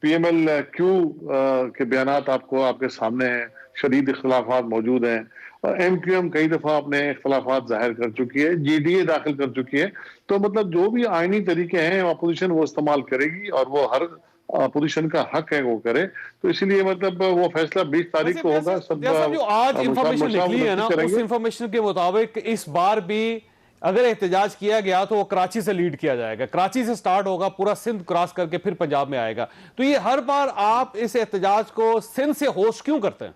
پی ایم ایل کیو کے بیانات آپ کے سامنے ہیں، شدید اختلافات موجود ہیں. ایم کیو ایم کئی دفعہ اپنے اختلافات ظاہر کر چکی ہے، جی ڈی اے داخل کر چکی ہے. تو مطلب جو بھی آئینی طریقے ہیں اپوزیشن وہ استعمال کرے گی، اور وہ ہر اپوزیشن کا حق ہے وہ کرے. تو اسی لیے مطلب وہ فیصلہ 20 تاریخ کو ہوگا. جو آج انفارمیشن نکلی ہے نا، اس انفارمیشن کے مطابق اس بار بھی اگر احتجاج کیا گیا تو وہ کراچی سے لیڈ کیا جائے گا، کراچی سے سٹارٹ ہوگا، پورا سندھ کراس کر کے پھر پنجاب میں آئے گا. تو یہ ہر بار آپ اس احتجاج کو سندھ سے ہوسٹ کیوں کرتے ہیں؟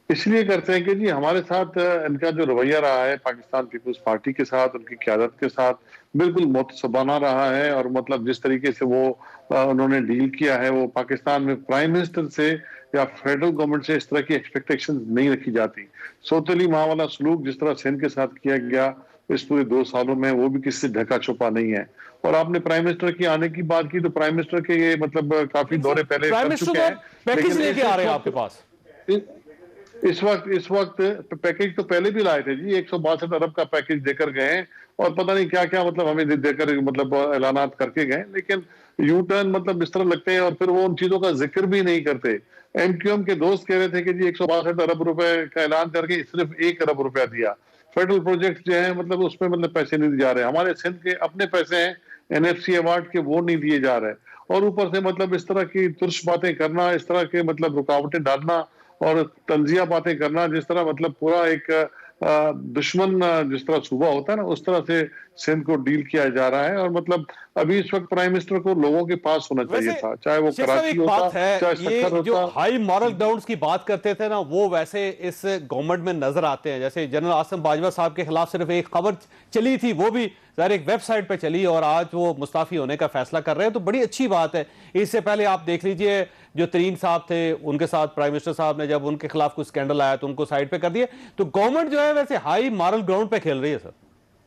اس لیے کرتے ہیں کہ جی ہمارے ساتھ ان کا جو رویہ رہا ہے پاکستان پیپلز پارٹی کے ساتھ، ان کی قیادت کے ساتھ بالکل متسبانہ رہا ہے. اور مطلب جس طریقے سے وہ انہوں نے ڈیل کیا ہے، وہ پاکستان میں پرائم منسٹر سے یا فیڈرل گورنمنٹ سے اس طرح کی ایکسپیکٹیشن نہیں رکھی جاتی. سوتیلی ماں والا سلوک جس طرح سندھ کے ساتھ کیا گیا اس پورے 2 سالوں میں، وہ بھی کسی سے ڈھکا چھپا نہیں ہے. اور آپ نے پرائم منسٹر کی آنے کی بات کی، تو پرائم منسٹر کے یہ مطلب کافی دورے پہلے کر چکے ہیں. پیکیج لے کے آ رہے ہیں آپ کے پاس اس وقت پیکیج تو پہلے بھی لائے تھے جی، 162 ارب کا پیکیج دے کر گئے ہیں، اور پتہ نہیں کیا کیا مطلب ہمیں دے کر مطلب اعلانات کر کے گئے. لیکن یو ٹرن مطلب اس طرح لگتے ہیں، اور پھر وہ ان چیزوں کا ذکر بھی نہیں کرتے. ایم کیو ایم کے دوست کہہ رہے تھے کہ جی 162 ارب روپے کا اعلان کر کے صرف 1 ارب روپیہ دیا. فیڈرل پروجیکٹ جو ہیں مطلب اس میں مطلب پیسے نہیں دیے جا رہے. ہمارے سندھ کے اپنے پیسے ہیں این ایف سی ایوارڈ کے، وہ نہیں دیے جا رہے. اور اوپر سے مطلب اس طرح کی ترش باتیں کرنا، اس طرح کے مطلب رکاوٹیں ڈالنا اور تنزیہ باتیں کرنا، جس طرح مطلب پورا ایک دشمن جس طرح صوبہ ہوتا ہے نا، اس طرح سے سندھ کو ڈیل کیا جا رہا ہے. اور مطلب ابھی اس وقت پرائم منسٹر کو لوگوں کے پاس ہونا چاہیے تھا، چاہے وہ کراچی ہوتا، چاہے سکھر ہوتا. جو ہائی مورل گراؤنڈز کی بات کرتے تھے نا، وہ ویسے اس گورنمنٹ میں نظر آتے ہیں. جیسے جنرل عاصم باجوہ صاحب کے خلاف صرف ایک خبر چلی تھی، وہ بھی ظاہر ایک ویب سائٹ پہ چلی، اور آج وہ مستعفی ہونے کا فیصلہ کر رہے ہیں. تو بڑی اچھی بات ہے. اس سے پہلے آپ دیکھ لیجئے جو ترین صاحب تھے، ان کے ساتھ پرائم منسٹر صاحب نے جب ان کے خلاف کوئی سکینڈل آیا تو ان کو سائڈ پہ کر دیا. تو گورنمنٹ جو ہے ویسے ہائی مارل گراؤنڈ پہ کھیل رہی ہے. سر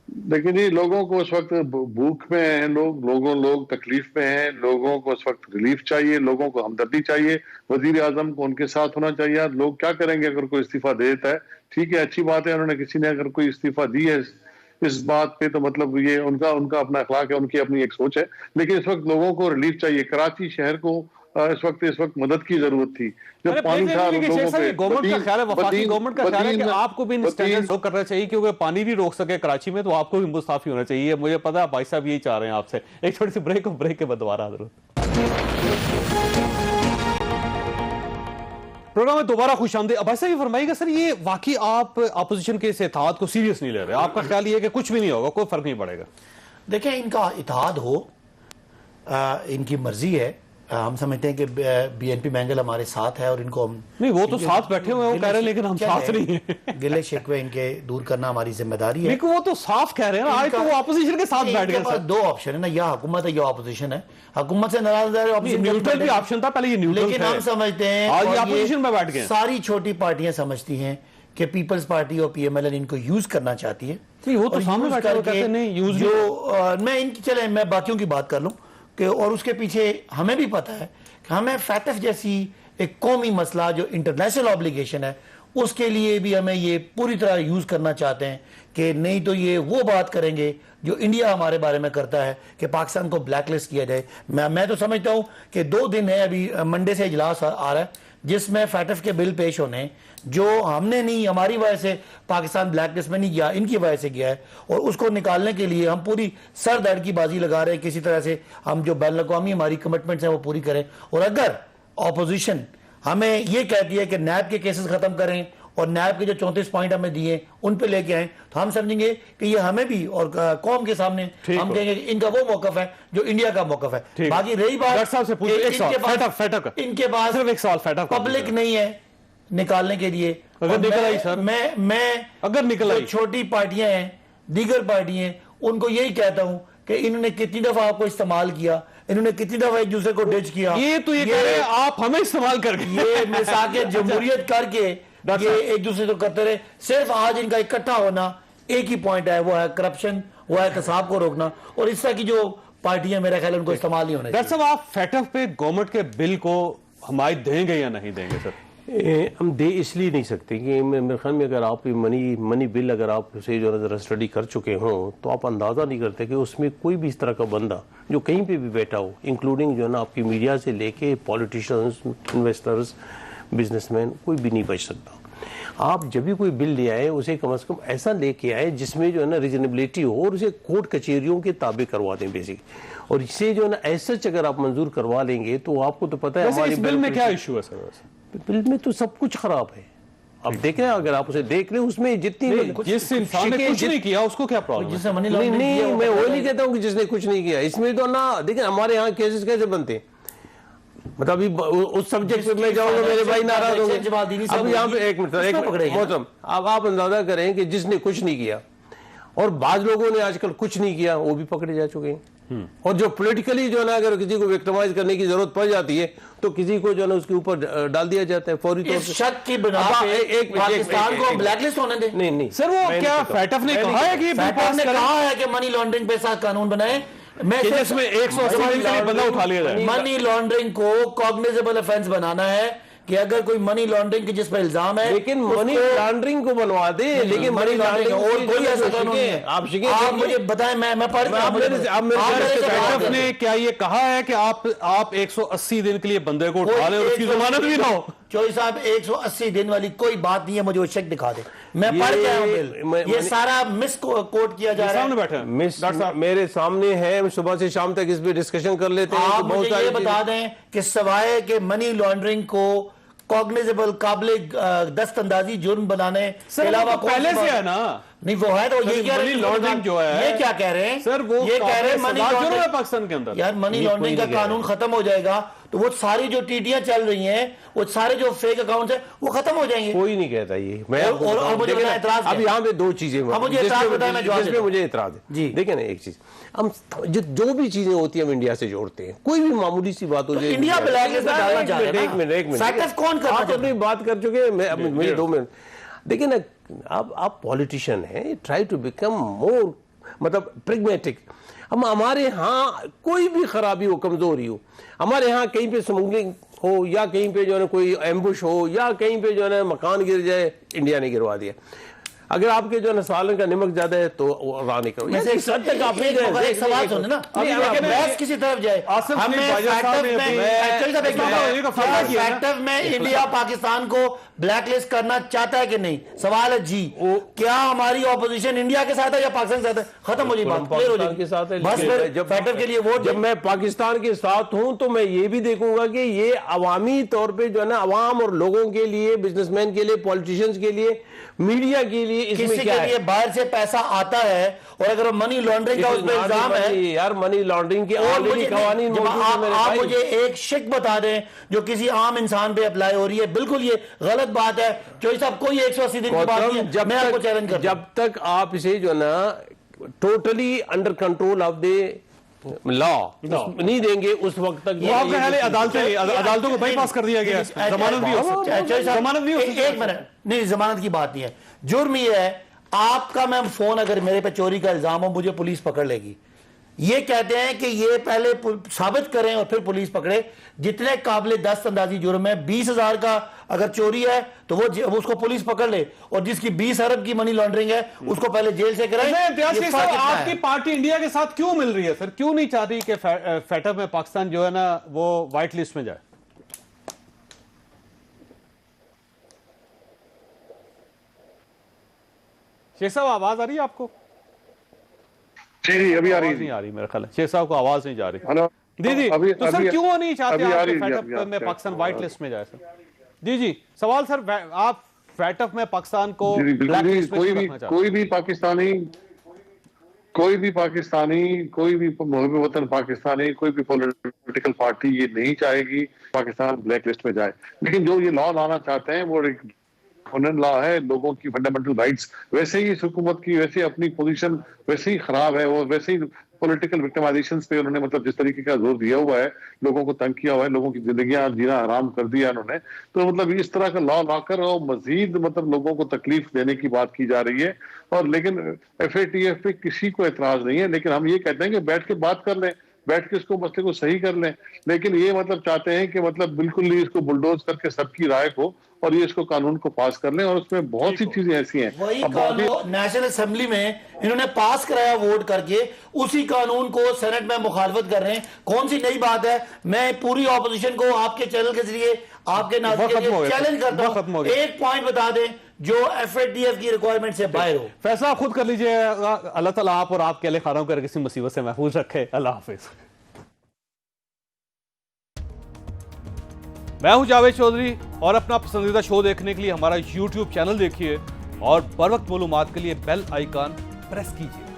دیکھیں جی، لوگوں کو اس وقت بھوک میں ہیں، لوگ تکلیف میں ہیں، لوگوں کو اس وقت ریلیف چاہیے، لوگوں کو ہمدردی چاہیے. وزیر اعظم کو ان کے ساتھ ہونا چاہیے. لوگ کیا کریں گے اگر کوئی استعفیٰ دے دیتا ہے؟ ٹھیک ہے، اچھی بات ہے، انہوں نے کسی نے اگر کوئی استعفیٰ دی ہے اس بات پہ، تو مطلب یہ ان کا اپنا اخلاق ہے، ان کی اپنی ایک سوچ ہے. لیکن اس وقت لوگوں کو ریلیف چاہیے. کراچی شہر کو اس وقت مدد کی ضرورت تھی. جب پانی تھا لوگوں پہ، گورنمنٹ کا خیال ہے، وفاقی گورنمنٹ کا خیال ہے کہ آپ کو بھی اسٹینڈرڈ شو کرنا چاہیے، کیونکہ پانی نہیں روک سکے کراچی میں، تو آپ کو بھی مستعفی ہونا چاہیے. مجھے پتا ہے بھائی صاحب یہی چاہ رہے ہیں آپ سے. ایک چھوٹی سی بریک کے بعد دوبارہ حاضر پروگرام میں دوبارہ خوش آمدید. بھائی صاحب یہ فرمائیے گا سر، یہ واقعی آپ اپوزیشن کے اس اتحاد کو سیریس نہیں لے رہے؟ آپ کا خیال یہ ہے کہ کچھ بھی نہیں ہوگا، کوئی فرق نہیں پڑے گا؟ دیکھیں، ان کا اتحاد ہو، ان کی مرضی ہے. ہم سمجھتے ہیں کہ بی این پی مینگل ہمارے ساتھ ہے، اور ان کو ہم نہیں، وہ تو ساتھ بیٹھے ہوئے ہیں، وہ کہہ رہے ہیں لیکن ہم ساتھ نہیں ہیں. گلے شکوے ان کے دور کرنا ہماری ذمہ داری ہے. لیکن وہ تو صاف کہہ رہے ہیں، آج تو وہ اپوزیشن کے ساتھ بیٹھ گئے. 2 آپشن ہے نا، یا حکومت ہے یا اپوزیشن ہے. حکومت سے ناراض ہے، نیوٹرل بھی آپشن تھا پہلے، یہ نیوٹرل لیکن ہم سمجھتے ہیں آج یہ اپوزیشن میں بیٹھ گئے. ساری چھوٹی پارٹیاں سمجھتی ہیں کہ پیپلز پارٹی اور پی ایم ایل این ان کو یوز کرنا چاہتی ہے. وہ تو سامنے بیٹھے ہوئے کہتے ہیں نہیں یوز. جو میں ان کی، چلیں میں باقیوں کی بات کر لوں کہ، اور اس کے پیچھے ہمیں بھی پتا ہے کہ ہمیں فیٹف جیسی ایک قومی مسئلہ جو انٹرنیشنل آبلیگیشن ہے، اس کے لیے بھی ہمیں یہ پوری طرح یوز کرنا چاہتے ہیں کہ نہیں تو یہ وہ بات کریں گے جو انڈیا ہمارے بارے میں کرتا ہے کہ پاکستان کو بلیک لسٹ کیا جائے. میں تو سمجھتا ہوں کہ 2 دن ہے, ابھی منڈے سے اجلاس آ رہا ہے جس میں فیٹف کے بل پیش ہونے جو ہم نے نہیں, ہماری وجہ سے پاکستان بلیک لسٹ میں نہیں گیا, ان کی وجہ سے گیا ہے, اور اس کو نکالنے کے لیے ہم پوری سر درد کی بازی لگا رہے ہیں. کسی طرح سے ہم جو بین الاقوامی ہماری کمٹمنٹس ہیں وہ پوری کریں, اور اگر اپوزیشن ہمیں یہ کہتی ہے کہ نیب کے کیسز ختم کریں اور نیب کے جو 34 پوائنٹ ہمیں دیے ان پہ لے کے آئیں, تو ہم سمجھیں گے کہ یہ ہمیں بھی اور قوم کے سامنے ہم کہیں گے کہ ان کا وہ موقف ہے جو انڈیا کا موقف ہے. باقی رہی بات ان کے پاس پبلک نہیں ہے نکالنے کے لیے, میں اگر چھوٹی پارٹیاں ہیں, دیگر پارٹیاں ہیں, ان کو یہی کہتا ہوں کہ انہوں نے کتنی دفعہ آپ کو استعمال کیا, انہوں نے کتنی دفعہ ایک دوسرے کو ڈچ کیا, یہ تو یہ کہہ رہے ہیں آپ ہمیں استعمال کر کے, یہ مساق جمہوریت کر کے یہ ایک دوسرے کو کرتے رہے. صرف آج ان کا اکٹھا ہونا ایک ہی پوائنٹ ہے, وہ ہے کرپشن, وہ ہے احتساب کو روکنا, اور اس طرح کی جو پارٹیاں میرا خیال ان کو استعمال نہیں ہونا چاہیے. ڈاکٹر صاحب آپ فیٹف پہ گورنمنٹ کے بل کو حمایت دیں گے یا نہیں دیں گے؟ سر ہم دے اس لیے نہیں سکتے کہ میرے خیال میں اگر آپ منی بل اگر آپ اسے جو ہے ذرا اسٹڈی کر چکے ہوں تو آپ اندازہ نہیں کرتے کہ اس میں کوئی بھی اس طرح کا بندہ جو کہیں پہ بھی بیٹھا ہو, انکلوڈنگ جو ہے نا آپ کی میڈیا سے لے کے پولیٹیشنز, انویسٹرز, بزنس مین, کوئی بھی نہیں بچ سکتا. آپ جب بھی کوئی بل لے آئے اسے کم از کم ایسا لے کے آئے جس میں جو ہے نا ریزنیبلٹی ہو, اور اسے کورٹ کچہریوں کے تابع کروا دیں بیسک, اور اسے جو ہے نا ایسا اگر آپ منظور کروا لیں گے تو آپ کو تو پتہ ہے ہماری بل میں کیا ایشو ہے. سر بل میں تو سب کچھ خراب ہے. اب دیکھ رہے ہیں, اگر آپ اسے دیکھ رہے ہیں اس میں جتنی جس انسان نے کچھ نہیں کیا اس کو کیا پرابلم ہے؟ نہیں, میں وہ نہیں کہتا ہوں کہ جس نے کچھ نہیں کیا. اس میں تو نا دیکھیں ہمارے یہاں کیسز کیسے بنتے ہیں, مطلب اس سبجیکٹ پہ میں جاؤں گا میرے بھائی ناراض ہوں گے. اب یہاں پہ ایک منٹ محترم, اب آپ اندازہ کریں کہ جس نے کچھ نہیں کیا, اور بعض لوگوں نے آج کل کچھ نہیں کیا وہ بھی پکڑے جا چکے ہیں, اور جو پولیٹیکلی جو ہے نا اگر کسی کو وکٹمائز کرنے کی ضرورت پڑ جاتی ہے تو کسی کو جو ہے نا اس کے اوپر ڈال دیا جاتا ہے فوری طور سے. شک کی بنا پہ پاکستان کو بلیک لسٹ ہونے دیں. نہیں سر وہ کیا فیٹف نے کہا ہے کہ فیٹف نے کہا ہے کہ منی لانڈرنگ پہ ساتھ قانون بنائیں, جس میں 180 دن کے لیے بندہ اٹھا لیا جائے. منی لانڈرنگ کو کاگنیزیبل افینس بنانا ہے کہ اگر کوئی منی لانڈرنگ کی جس پر الزام ہے, لیکن منی لانڈرنگ کو بنوا دے, لیکن منی لانڈرنگ اور کوئی ایسا قانون نہیں ہے. آپ مجھے بتائیں, میں پڑھ فیٹف نے کیا یہ کہا ہے کہ آپ 180 دن کے لیے بندے کو اٹھا لیں اور اس کی ضمانت بھی نہ ہو؟ چوہی صاحب 180 دن والی کوئی بات نہیں ہے, مجھے وہ چیک دکھا دے, میں پڑھ کے آیا ہوں بل. یہ سارا مس کوٹ کیا جا رہا ہے, میرے سامنے ہے, صبح سے شام تک اس پہ ڈسکشن کر لیتے ہیں. آپ مجھے یہ بتا دیں کہ سوائے کہ منی لانڈرنگ کو کوگنیزیبل قابل دست اندازی جرم بنانے کے علاوہ پہلے سے ہے نا, نہیں وہ ہے, تو یہ کہہ رہے ہیں جو ہے یہ کیا کہہ رہے ہیں سر, وہ یہ کہہ رہے ہیں منی لانڈرنگ پاکستان کے اندر, یار منی لانڈرنگ کا قانون ختم ہو جائے گا تو وہ ساری جو ٹیٹیاں چل رہی ہیں, وہ سارے جو فیک اکاؤنٹس ہیں وہ ختم ہو جائیں گے. کوئی نہیں کہتا یہ. میں اور مجھے اعتراض اب یہاں پہ 2 چیزیں جس میں مجھے اعتراض ہے. دیکھیں نا ایک چیز, ہم جو بھی چیزیں ہوتی ہیں ہم انڈیا سے جوڑتے ہیں, کوئی بھی معمولی سی بات ہو جائے انڈیا بلیک لسٹ میں ڈالنا چاہ رہے ہیں. ایک منٹ فیٹف کون کرنا آپ اپنی بات کر چکے ہیں, میرے 2 منٹ. دیکھیں نا, آپ پولیٹیشین ہیں, ٹرائی ٹو بیکم مور مطلب پریگمیٹک. ہمارے ہاں کوئی بھی خرابی ہو, کمزوری ہو, ہمارے ہاں کہیں پہ اسمگلنگ ہو یا کہیں پہ جو ہے نا کوئی ایمبوش ہو یا کہیں پہ جو ہے نا مکان گر جائے, انڈیا نے گروا دیا. اگر آپ کے جو ہے نا سالن کا نمک زیادہ ہے تو راہ نہیں کرو. ایک سوال سنیں نا, بحث کسی طرف جائے, فیٹف میں انڈیا پاکستان کو بلیک لسٹ کرنا چاہتا ہے کہ نہیں؟ سوال ہے جی. کیا ہماری اپوزیشن انڈیا کے ساتھ ہے یا پاکستان کے ساتھ ہے؟ ختم ہو جائے بات, پاکستان کے ساتھ ہے. بس فیٹف کے لیے ووٹ, جب میں پاکستان کے ساتھ ہوں تو میں یہ بھی دیکھوں گا کہ یہ عوامی طور پہ جو ہے نا عوام اور لوگوں کے لیے, بزنس مین کے لیے, پولیٹیشینز کے لیے, میڈیا کے لیے, اس میں کیا ہے, باہر سے پیسہ آتا ہے, اور اگر منی لانڈرنگ کا اس پہ الزام ہے یار, منی لانڈرنگ کے آلریڈی قوانین موجود ہیں. آپ مجھے ایک شک بتا دیں جو کسی عام انسان پہ اپلائی ہو رہی ہے, بالکل یہ غلط بات ہے. چوہی صاحب کوئی 180 دن کی بات نہیں ہے, میں آپ کو چیلنج کرتا ہوں. جب تک آپ اسے جو ہے نا totally under control of the law نہیں دیں گے, اس وقت تک وہ آپ کا خیال ہے عدالتوں کو بائی پاس کر دیا گیا, ضمانت بھی ہو سکتی ہے. ایک منٹ, نہیں ضمانت کی بات نہیں ہے. جرم یہ ہے, آپ کا میں فون اگر میرے پہ چوری کا الزام ہو, مجھے پولیس پکڑ لے گی, یہ کہتے ہیں کہ یہ پہلے ثابت کریں اور پھر پولیس پکڑے. جتنے قابل دست اندازی جرم ہے, 20,000 کا اگر چوری ہے تو وہ اس کو پولیس پکڑ لے, اور جس کی 20 ارب کی منی لانڈرنگ ہے اس کو پہلے جیل سے کرائیں. آپ کی پارٹی انڈیا کے ساتھ کیوں مل رہی ہے سر؟ کیوں نہیں چاہ رہی کہ فیٹف میں پاکستان جو ہے نا وہ وائٹ لسٹ میں جائے؟ شیخ صاحب آواز آ رہی ہے آپ کو؟ جی ابھی آ رہی نہیں آ رہی میرا خیال ہے, شیخ صاحب کو آواز نہیں جا رہی. ہلو جی تو سر کیوں نہیں چاہتے آپ کہ فیٹف میں پاکستان وائٹ لسٹ میں جائے سر؟ جی سوال سر, آپ فیٹف میں پاکستان کو بلیک لسٹ میں رکھنا چاہتے ہیں؟ کوئی بھی پاکستانی کوئی بھی محب وطن پاکستانی, کوئی بھی پولیٹیکل پارٹی یہ نہیں چاہے گی پاکستان بلیک لسٹ میں جائے. لیکن جو یہ لا لانا چاہتے ہیں وہ ایک لا ہے, لوگوں کی فنڈامنٹل رائٹس. ویسے ہی اس حکومت کی ویسے اپنی پوزیشن ویسے ہی خراب ہے, وہ ویسے ہی پولیٹیکل وکٹمائزیشن پہ انہوں نے مطلب جس طریقے کا زور دیا ہوا ہے, لوگوں کو تنگ کیا ہوا ہے, لوگوں کی زندگیاں جینا حرام کر دیا انہوں نے. تو مطلب اس طرح کا لا لا کر اور مزید مطلب لوگوں کو تکلیف دینے کی بات کی جا رہی ہے. اور لیکن ایف اے ٹی ایف پہ کسی کو اعتراض نہیں ہے, لیکن ہم یہ کہتے ہیں کہ بیٹھ کے بات کر لیں, بیٹھ کے اس کو مسئلے کو صحیح کر لیں. لیکن یہ مطلب چاہتے ہیں کہ مطلب بالکل ہی اس کو بلڈوز کر کے سب کی رائے کو اور یہ اس کو قانون کو پاس کر لیں. اور اس میں بہت سی چیزیں ایسی ہیں, وہی قانون نیشنل اسمبلی میں انہوں نے پاس کرایا ووٹ کر کے, اسی قانون کو سینٹ میں مخالفت کر رہے ہیں. کون سی نئی بات ہے؟ میں پوری اپوزیشن کو آپ کے چینل کے ذریعے آپ کے ناظرین کے لیے چیلنج کرتا ہوں, ایک پوائنٹ بتا دیں جو ایف اے ٹی ایف کی ریکوائرمنٹ سے باہر ہو. فیصلہ آپ خود کر لیجئے. اللہ تعالیٰ آپ اور آپ کے اہل خانوں کو کسی مصیبت سے محفوظ رکھے. اللہ حافظ. میں ہوں جاوید چودھری, اور اپنا پسندیدہ شو دیکھنے کے لیے ہمارا یوٹیوب چینل دیکھیے, اور بر وقت معلومات کے لیے بیل آئیکن پریس کیجیے.